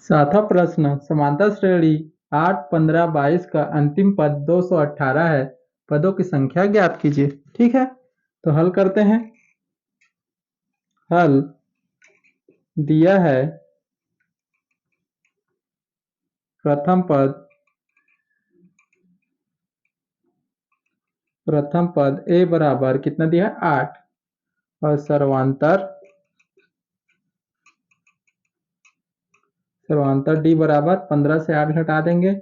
सातवां प्रश्न, समांतर श्रेणी 8, 15, 22 का अंतिम पद 218 है। पदों की संख्या ज्ञात कीजिए। ठीक है, तो हल करते हैं। हल दिया है प्रथम पद a बराबर कितना दिया है 8 और सर्वांतर d बराबर 15 से 8 घटा देंगे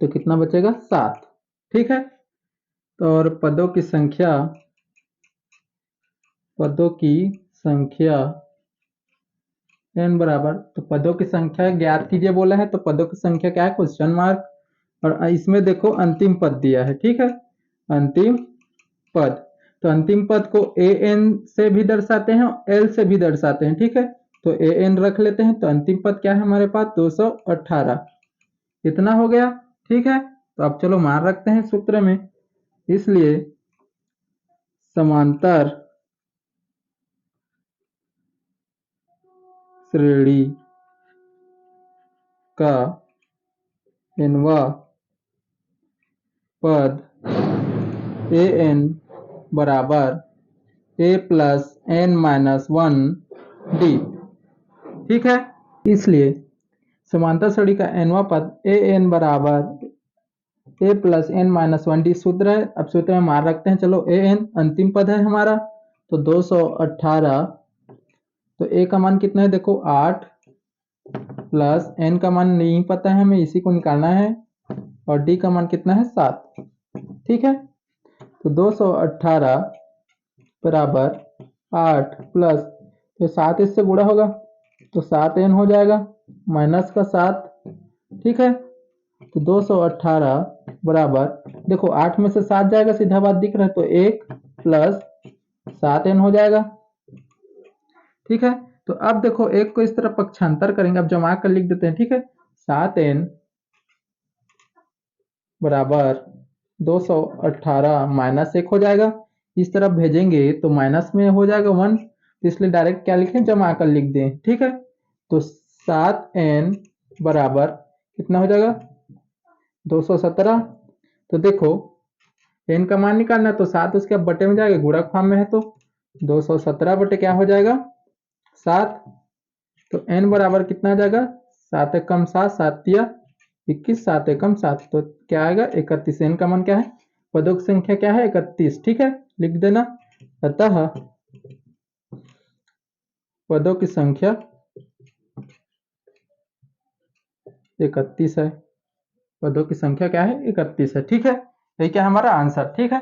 तो कितना बचेगा 7। ठीक है, तो और पदों की संख्या n बराबर, तो पदों की संख्या ज्ञात कीजिए बोला है, तो पदों की संख्या क्या है क्वेश्चन मार्क, और इसमें देखो अंतिम पद दिया है। ठीक है, अंतिम पद, तो अंतिम पद को an से भी दर्शाते हैं और l से भी दर्शाते हैं। ठीक है, तो an रख लेते हैं, तो अंतिम पद क्या है हमारे पास 218, इतना हो गया। ठीक है, तो अब चलो मान रखते हैं सूत्र में, इसलिए समांतर श्रेणी का nवां पद an बराबर a plus n minus 1 d। ठीक है, इसलिए समांतर श्रेणी का nवां पद an बराबर a plus n minus 1 d सूत्र है। अब सूत्र में मान रखते हैं, चलो an अंतिम पद है हमारा, तो 218, तो a का मान कितना है देखो 8 प्लस n का मान नहीं पता है हमें, इसी को निकालना है, और d का मान कितना है 7। ठीक है, तो 218 बराबर 8 प्लस, तो 7 इससे गुणा होगा तो 7n हो जाएगा माइनस का 7। ठीक है, तो 218 बराबर, देखो 8 में से 7 जाएगा, सीधा बात दिख रहा है, तो 1 प्लस 7n हो जाएगा। ठीक है, तो अब देखो एक को इस तरह पक्षांतर करेंगे, अब जमा कर लिख देते हैं। ठीक है, 7n बराबर 218 माइनस 1 हो जाएगा, इस तरफ भेजेंगे तो माइनस में हो जाएगा 1, तो इसलिए डायरेक्ट क्या लिखें, जमा कर लिख दें। ठीक है, तो 7n बराबर कितना हो जाएगा 217। तो देखो n का मान निकालना है, तो 7 उसके अब बटे में जाएगा, गुणक फॉर्म में है, तो 217 बटे क्या हो जाएगा 7, तो n बराबर कितना आ जाएगा 7 एकम 7, 7 तिया 21, 7 एकम 7, तो क्या आएगा 31। n का मान क्या है, पदों की संख्या क्या है 31। ठीक है, लिख देना, अतः पदों की संख्या 31 है। पदों की संख्या क्या है 31 है। ठीक है, यही क्या हमारा आंसर। ठीक है,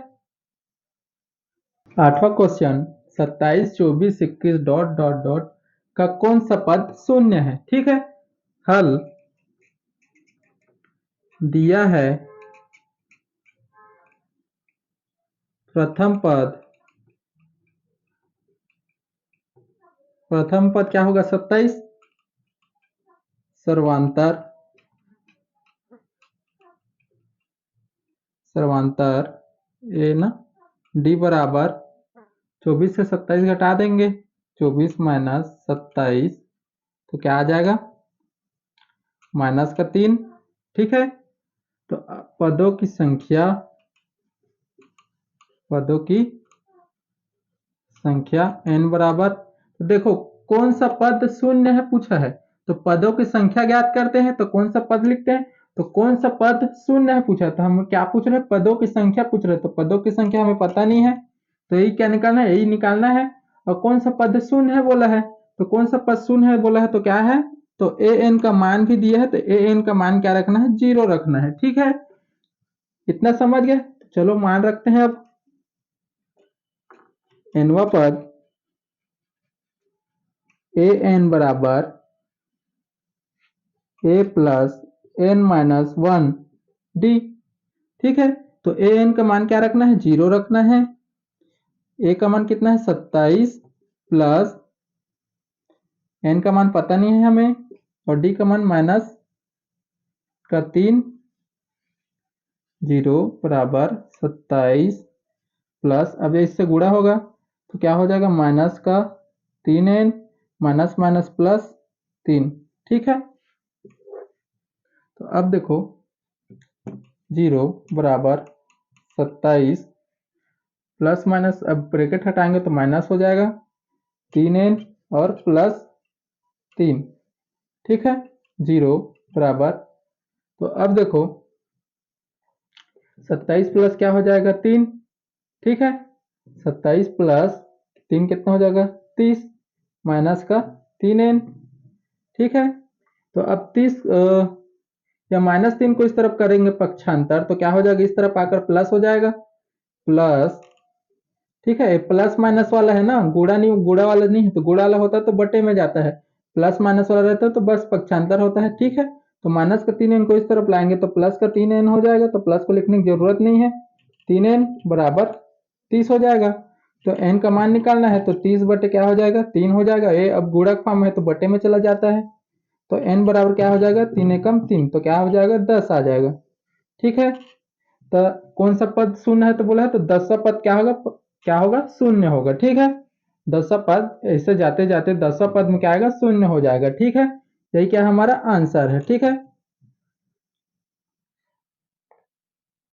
आठवां क्वेश्चन, 27, 24, 21 डॉट डॉट डॉट का कौन सा पद शून्य है। ठीक है, हल दिया है प्रथम पद क्या होगा 27, सर्वांतर ए ना डी बराबर 24 से 27 घटा देंगे, 24 माइनस 27, तो क्या आ जाएगा माइनस का 3। ठीक है, तो पदों की संख्या n बराबर, तो देखो कौन सा पद शून्य है पूछा है, तो पदों की संख्या ज्ञात करते हैं, तो कौन सा पद लिखते हैं, तो कौन सा पद शून्य है पूछा, तो हम क्या पूछ रहे हैं, पदों की संख्या पूछ रहे हैं, तो पदों की संख्या हमें पता नहीं है, तो यही क्या निकालना है, यही निकालना है। और कौन सा पद शून्य है बोला है, तो कौन सा पद शून्य है बोला है, तो क्या है, तो an का मान भी दिया है, तो an का मान क्या रखना है 0 रखना है। ठीक है, इतना समझ गए, चलो मान रखते हैं। अब nवां पद an बराबर a plus n minus 1 d। ठीक है, तो an का मान क्या रखना है 0 रखना है, a का मान कितना है 27 प्लस n का मान पता नहीं है हमें, और d का मान माइनस का 3, 0 बराबर 27 प्लस, अब इससे गुणा होगा तो क्या हो जाएगा माइनस का 3n माइनस माइनस प्लस 3। ठीक है, तो अब देखो 0 बराबर 27 प्लस माइनस, अब ब्रैकेट हटाएंगे तो माइनस हो जाएगा 3n और प्लस 3। ठीक है, 0 बराबर, तो अब देखो 27 प्लस क्या हो जाएगा 3। ठीक है, 27 प्लस 3 कितना हो जाएगा 30 माइनस का 3n। ठीक है, तो अब 30 या -3 को इस तरफ करेंगे पक्षांतर तो क्या हो जाएगा, इस तरफ आकर प्लस हो जाएगा प्लस। ठीक है, प्लस माइनस वाला है ना, गुणा नहीं, गुणा वाला नहीं है, तो गुणा वाला होता तो बटे में जाता है, प्लस माइनस वाला रहता है तो बस पक्षांतर होता है। ठीक है, तो माइनस का 3n को इस तरफ लाएंगे तो प्लस का 3n हो जाएगा, तो प्लस को लिखने की जरूरत नहीं है, 3n बराबर 30 हो जाएगा। तो n का मान निकालना है तो 30 बटे क्या हो जाएगा 3 हो जाएगा, ये अब गुणक फॉर्म है तो बटे में चला जाता है, तो n बराबर क्या हो जाएगा 3 एकम 3, तो क्या हो जाएगा 10 आ जाएगा। ठीक है, तो कौन सा पद शून्य है तो बोला है, तो 10वां पद क्या होगा, क्या होगा शून्य होगा। ठीक है, 10वां पद ऐसे जाते जाते 10वां पद में क्या आएगा शून्य हो जाएगा। ठीक है, यही क्या हमारा आंसर है। ठीक है।